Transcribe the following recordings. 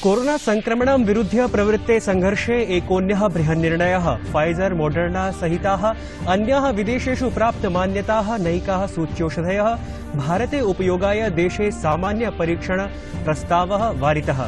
Corona संक्रमणं विरुध्य प्रवृत्ते संघर्षे एकोन्यः बृहन्निर्णयः। Pfizer Moderna सहिताः अन्याः विदेशेषु प्राप्तमान्यताः नैकाः सूच्यौषधयः भारते उपयोगाय देशे सामान्य परीक्षण प्रस्तावः वारितः।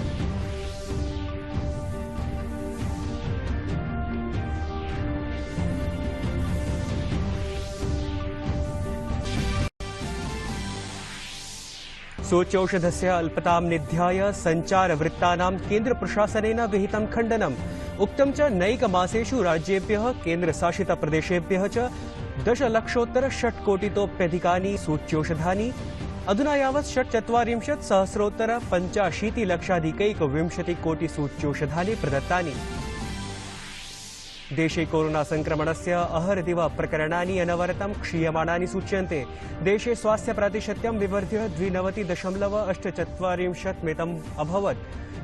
सूच्यौषधस्य अल्पतां निध्याय संचारवृत्तानां केन्द्रप्रशासनेन विहितं खण्डनम्। उक्तं च नैकमासेषु राज्येभ्यः केन्द्रशासितप्रदेशेभ्यः च 10,06,000 कोटितोप्यधिकानि सूच्यौषधानि अधुना यावत् 84,000,85,00,000 कोटि सूच्यौषधानि प्रदत्तानि। देशे कोरोना संक्रमणस्य अहर्दिव प्रकरणानि अनवरतं क्षीयमाणानि सूच्यन्ते। देशे स्वास्थ्य प्रातिशत्यं विवर्ध्य 92.84% अभवत्।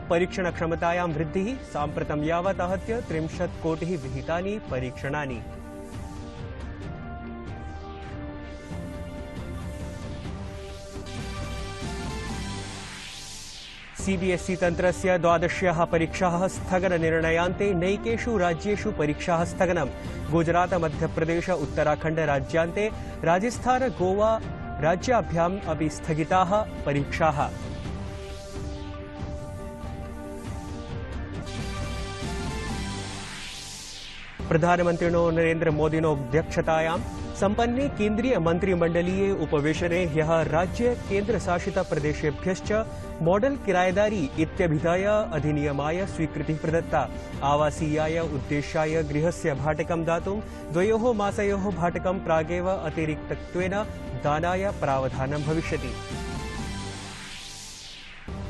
परीक्षण क्षमतायां वृद्धिः। साम्प्रतं यावत् आहत्य 30 कोटिः विहितानि परीक्षणानि। सीबीएसई तन्त्रस्य 12 परीक्षाः स्थगननिर्णयान्ते नैकेषु राज्येषु परीक्षाः स्थगनम्। गुजरात, मध्यप्रदेश, उत्तराखण्ड राज्यान्ते राजस्थान, गोवा राज्याभ्याम् अपि स्थगिताः परीक्षाः। प्रधानमन्त्रिणो नरेन्द्र मोदिनो अध्यक्षतायां सम्पन्ने केन्द्रीय मंत्रिमंडलीय उपवेशने ह्यः राज्य केन्द्रशासित प्रदेशेभ्यश्च मॉडल किरायेदारी इत्यभिधाय अधिनियमाय स्वीकृतिः प्रदत्ता। आवासीयाय उद्देश्याय गृहस्य भाटकं दातुं 2 मासयोः भाटकं प्रागेव अतिरिक्तत्वेन दानाय प्रावधानं भविष्यति।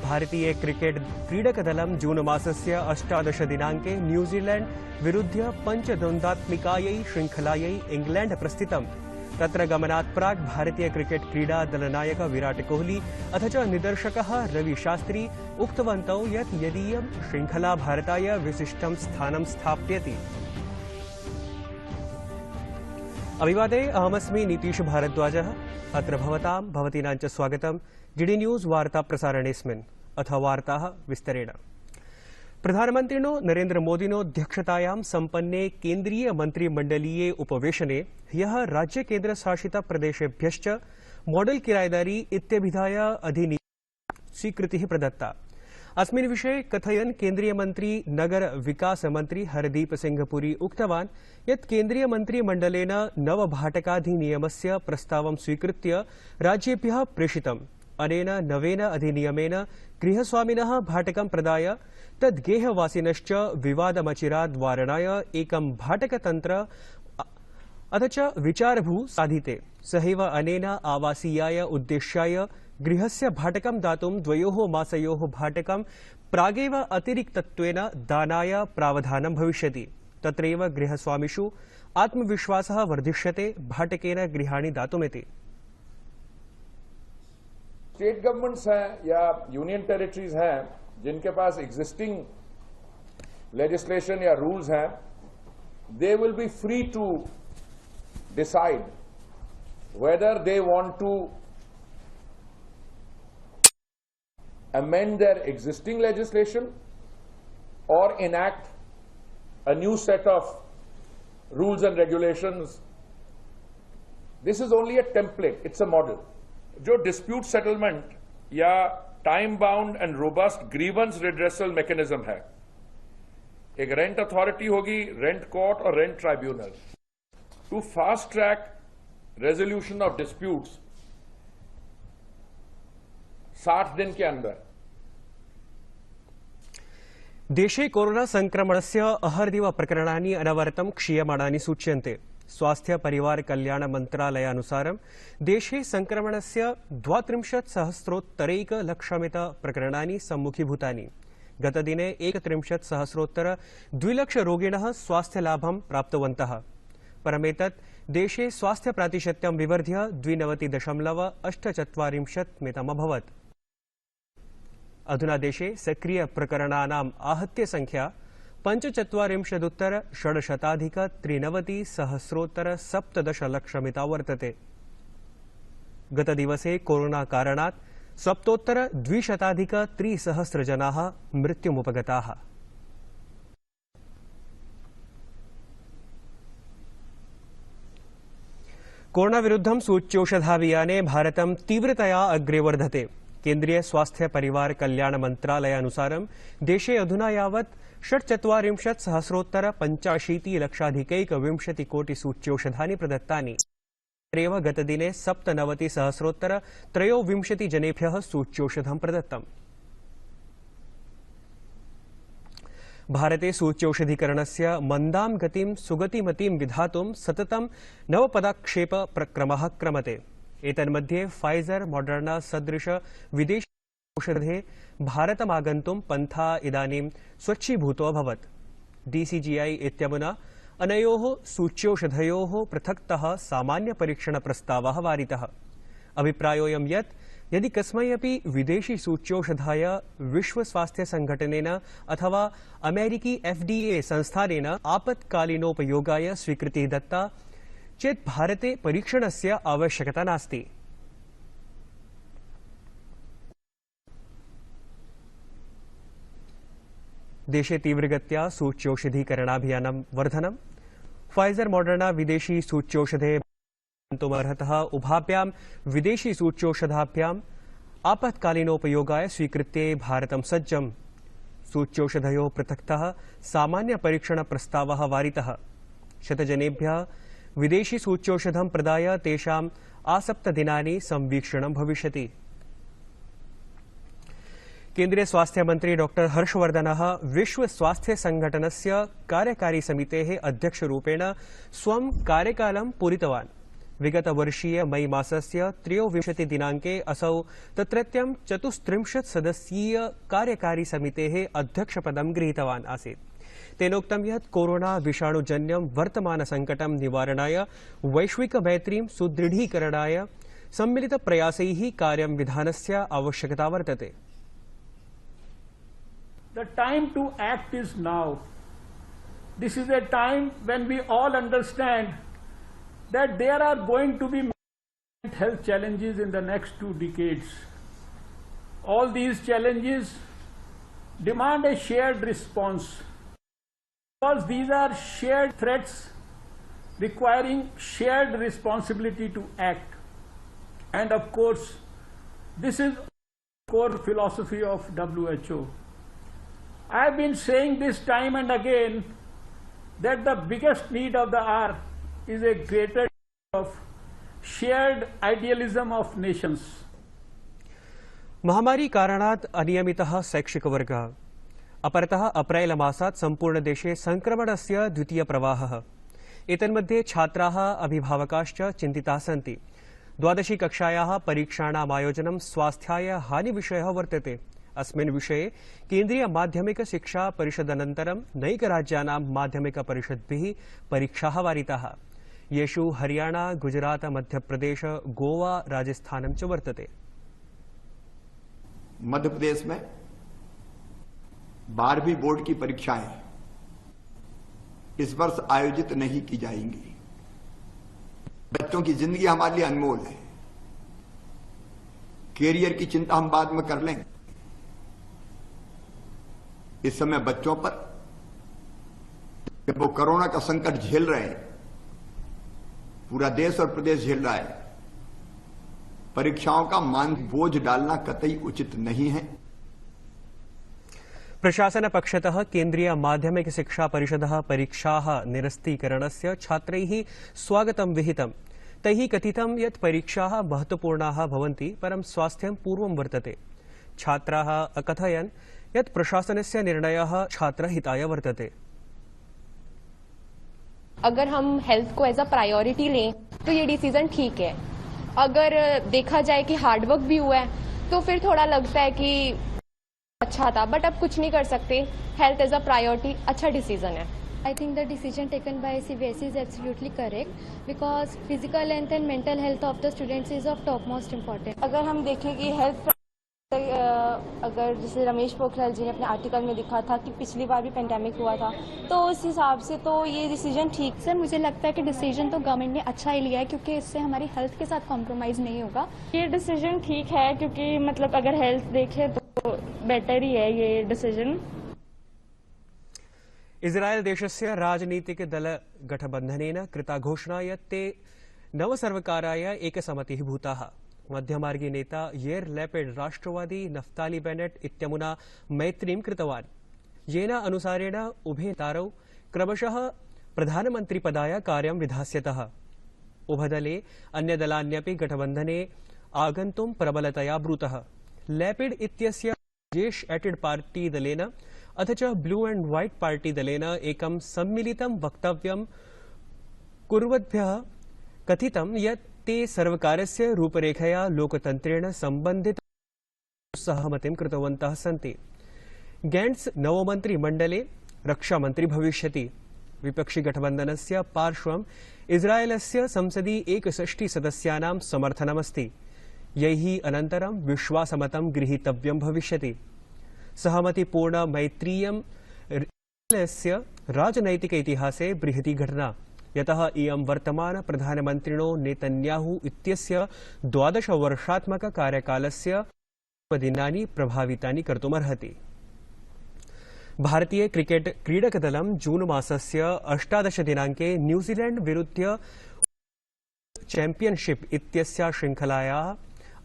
भारतीय क्रिकेट क्रीडकदलं जून मासस्य 18 दिनाङ्के न्यूजीलैंड विरुध्य पंचद्वन्द्वात्मिकायै श्रृंखलायै इंग्लैंड प्रस्थितम्। तत्र गमनात् प्राक् भारतीय क्रिकेट क्रीडा दलनायक विराट कोहली अथ च निदर्शकः रवि शास्त्री उक्तवन्तौ यत् यदीयं श्रृंखला भारताय विशिष्टं स्थानं स्थापयति। अभिवादे अहमस्मि नीतीश भारद्वाजः। अत्र भवतीनां च स्वागतं डीडी न्यूज वार्ता प्रसारणेऽस्मिन्। अथ वार्ताः विस्तरेण। प्रधानमन्त्रिणो नरेन्द्र मोदिनो अध्यक्षतायां सम्पन्ने केन्द्रीय मंत्रिमंडलीय उपवेशने ह्यः राज्य केन्द्रशासित प्रदेशेभ्यश्च मॉडल किरायेदारी इत्यभिधाय अधिनियमाय स्वीकृतिः प्रदत्ता। अस्मिन् विषये कथयन् केन्द्रीय मंत्री नगर विकास मंत्री हरदीप सिंह पुरी उक्तवान् यत् केन्द्रीय मंत्रिमंडलेन नवभाटकाधिनियमस्य प्रस्तावं स्वीकृत्य राज्येभ्यः प्रेषितम्। अनेन नवेन अधिनियमेन गृहस्वामिनः भाटकं प्रदाय तद्गेहवासिनश्च विवादमचिराद् वारणाय एकं भाटकतन्त्र अथ च विचारभू साधिते। सहैव अनेन आवासीयाय उद्देश्याय गृहस्य भाटकं दातुं 2 मासयोः भाटकं प्रागेव अतिरिक्तत्वेन दानाय प्रावधानं भविष्यति। तत्रैव गृहस्वामिषु आत्मविश्वासः वर्धिष्यते भाटकेन गृहाणि दातुमिति। स्टेट गवर्नमेंट्स हैं या यूनियन टेरिटरीज हैं जिनके पास एग्जिस्टिंग लेजिस्लेशन या रूल्स हैं, they will be free to decide whether they want to amend their existing legislation or enact a new set of rules and regulations. This is only a template, it's a model. जो dispute settlement या time bound and robust grievance redressal mechanism है, एक rent authority होगी, rent court और rent tribunal to fast track resolution of disputes 60 दिन के अंदर। देशे कोरोना संक्रमणस्य अहर्दिव प्रकरणानि अनवरतं क्षीयमाणानि सूच्यन्ते। स्वास्थ्य परिवार कल्याण मन्त्रालयानुसारं देशे संक्रमणस्य 32,000,000 प्रकरणानि सम्मुखीभूतानि। गतदिने 31,000,000 रोगिणः स्वास्थ्यलाभं प्राप्तवन्तः। परमेतत् देशे स्वास्थ्य प्रातिशत्यं विवर्ध्य 92.84% अभवत्। अधुना देशे सक्रिय प्रकरणानाम् आहत्य संख्या 45,693,17 लक्षमिता वर्तते। गतदिवसे कोरोना कारणात् सप्तोत्तर-200+ जनाः मृत्युमुपगताः। कोरोना विरुद्धं सूच्यौषधाभियाने भारतं तीव्रतया अग्रे वर्धते। केन्द्रीय स्वास्थ्य परिवार कल्याण मन्त्रालयानुसारं देशे अधुना यावत् 84,सहस्रोत्तर-85 कोटि सूच्यौषधानि प्रदत्तानि। एव गतदिने 97,सहस्रोत्तर-23 जनेभ्यः सूच्यौषधं प्रदत्तम्। भारते सूच्यौषधीकरणस्य मन्दां गतिं सुगतिमतीं विधातुं सततं नवपदक्षेपक्रमः क्रमते। एतन्मध्ये फाइजर मॉडर्ना सदृश विदेशी औषधे भारतमागन्तुं पन्था इदानीं स्वच्छीभूतो अभवत्। DCGI इत्यमुना अनयोः सूच्यौषधयोः पृथक्तः सामान्यपरीक्षणप्रस्तावः वारितः। अभिप्रायोऽयं यत् यदि कस्मै अपि विदेशी सूच्यौषधाय विश्वस्वास्थ्यसङ्घटनेन अथवा अमेरिकी FDA संस्थानेन आपत्कालीनोपयोगाय स्वीकृतिः दत्ता चेत् भारते परीक्षणस्य आवश्यकता नास्ति। देशे तीव्रगत्या सूच्यौषधीकरणाभियानं वर्धनं। फाइजर मॉडर्ना विदेशी सूच्यौषधे गन्तुमर्हतः उभाभ्यां विदेशी सूच्यौषधाभ्याम् आपत्कालीनोपयोगाय स्वीकृत्ये भारतं सज्जम्। सूच्यौषधयोः पृथक्तः सामान्यपरीक्षणप्रस्तावः वारितः। 100 जनेभ्यः विदेशी सूच्यौषधं प्रदाय तेषाम् आसप्तदिनानि संवीक्षणं भविष्यति। केन्द्रीय स्वास्थ्य मंत्री डॉक्टर हर्षवर्धनः विश्व स्वास्थ्य संघटनस्य कार्यकारी समितेः अध्यक्षरूपेण स्वं कार्यकालं पूरितवान्। विगतवर्षीय मई मासस्य 23 दिनाङ्के असौ तत्रत्यं 34 सदस्यीय कार्यकारी समितेः अध्यक्षपदं गृहीतवान् आसीत्। तेनोक्तं यत् कोरोना विषाणुजन्यं वर्तमानसङ्कटं निवारणाय वैश्विकमैत्रीं सुदृढीकरणाय सम्मिलितप्रयासैः कार्यं विधानस्य आवश्यकता वर्तते। The time to act is now. This is a time when we all understand that there are going to be health challenges in the next 2 decades. All these challenges demand a shared response because these are shared threats requiring shared responsibility to act. And of course, this is the core philosophy of WHO. I have been saying this time and again that the biggest need of the hour is a greater of shared idealism of nations. महामारी कारणात् अनियमितः शैक्षिकवर्गः। अपरतः अप्रैल मासात् सम्पूर्णदेशे संक्रमणस्य द्वितीयप्रवाहः। एतन्मध्ये छात्राः अभिभावकाश्च चिन्तिताः सन्ति। 12शी कक्षायाः परीक्षाणाम् आयोजनं स्वास्थ्याय हानिविषयः वर्तते। अस्मिन् विषये केन्द्रीय माध्यमिक शिक्षा परिषदनन्तरं नैकराज्यानां माध्यमिकपरिषद्भिः परीक्षाः वारिताः। येषु हरियाणा, गुजरात, मध्यप्रदेश, गोवा, राजस्थानं च वर्तते। मध्य प्रदेश में 12वीं बोर्ड की परीक्षाएं इस वर्ष आयोजित नहीं की जाएंगी। बच्चों की जिंदगी हमारे लिए अनमोल है। कैरियर की चिंता हम बाद में कर लेंगे। इस समय बच्चों पर जब वो कोरोना का संकट झेल रहे हैं, पूरा देश और प्रदेश झेल रहा है, परीक्षाओं का मानसिक बोझ डालना कतई उचित नहीं है। प्रशासनपक्षतः केन्द्रीय माध्यमिक शिक्षा परिषदः परीक्षाः निरस्तीकरणस्य छात्रैः स्वागतं विहितम्। तैः कथितं यत् परीक्षाः महत्वपूर्णाः भवन्ति, परं स्वास्थ्यं पूर्वं वर्तते। छात्राः अकथयन् यत् प्रशासनस्य निर्णयः छात्रहिताय वर्तते। अगर हम हेल्थ को एज अ प्रायोरिटी लें तो ये डिसीजन ठीक है। अगर देखा जाए कि हार्डवर्क भी हुआ है तो फिर थोड़ा लगता है कि अच्छा था, बट अब कुछ नहीं कर सकते। हेल्थ एज अ प्रायोरिटी अच्छा डिसीजन है। I think the decision taken by CBSE is absolutely correct because physical health and mental health of the students is of topmost importance. अगर हम देखें कि हेल्थ अगर जैसे रमेश पोखरियाल जी ने अपने आर्टिकल में लिखा था कि पिछली बार भी पेंडेमिक हुआ था, तो उस हिसाब से तो ये डिसीजन ठीक। सर मुझे लगता है कि डिसीजन तो गवर्नमेंट ने अच्छा ही लिया है, क्योंकि इससे हमारी हेल्थ के साथ कॉम्प्रोमाइज़ नहीं होगा। ये डिसीजन ठीक है, क्योंकि मतलब अगर हेल्थ देखे तो बेटर ही है ये डिसीजन। इस्राएल देशस्य राजनीतिकदलगठबन्धनेन कृता घोषणा यत् ते नवसर्वकाराय एकसम्मतिः भूताः। मध्यमार्गी नेता येर लैपिड राष्ट्रवादी नफ्ताली बेनेट इत्यमुना मैत्रीं कृतवान्, येन अनुसारेण उभे नेतारौ क्रमशः प्रधानमन्त्रिपदाय कार्यं विधास्यतः। उभदले अन्यदलान्यपि गठबन्धने आगन्तुं प्रबलतया ब्रूतः। लैपिड इत्यस्य जेश एटेड पार्टी दलेन अथ च ब्लू एंड व्हाइट पार्टी दलेन एकं सम्मिलितं वक्तव्यं कुर्वद्भ्यः कथितं यत् ते सर्वकारस्य रूपरेखया लोकतन्त्रेण सम्बन्धित सहमतिं कृतवन्तः सन्ति। गेंट्स नवमन्त्रिमण्डले रक्षामन्त्री भविष्यति। विपक्षी गठबन्धनस्य पार्श्वं इस्राएलस्य संसदि 61 सदस्यानां समर्थनमस्ति, यैः अनन्तरं विश्वासमतं गृहीतव्यं भविष्यति। सहमतिपूर्ण मैत्रीयं इस्राएलस्य राजनैतिक इतिहासे बृहती घटना, यतः इयं वर्तमान प्रधानमन्त्रिणो नेतन्याहू इत्यस्य 12 वर्षात्मक कार्यकालस्य दिनानि प्रभावितानि कर्तुमर्हति। भारतीय क्रिकेट क्रीडकदलं जून मासस्य 18 दिनाङ्के न्यूजीलैंड विरुद्ध्य चैंपियनशिप इत्यस्या श्रृंखलायाः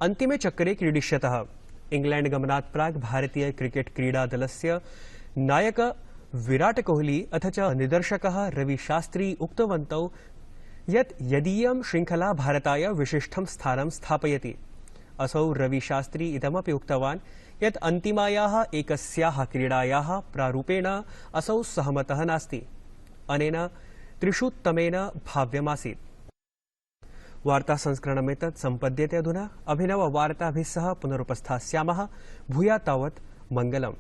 अन्तिमे चक्रे क्रीडिष्यतः। इंग्लैंड गमनात् प्राक् भारतीय क्रिकेट क्रीडा दलस्य नायक विराट कोहली अथ च निदर्शकः रवि शास्त्री उक्तवन्तौ यत् यदीयं श्रृंखला भारताय विशिष्टं स्थानं स्थापयति। असौ रवि शास्त्री इदमपि उक्तवान् यत् अन्तिमायाः एकस्याः क्रीडायाः प्रारूपेण असौ सहमतः नास्ति। अनेन त्रिषुत्तमेन भाव्यमासीत्। वार्तासंस्करणमेतत् सम्पद्यते। अधुना अभिनववार्ताभिः सह पुनरुपस्थास्यामः। भूयात् तावत् मङ्गलम्।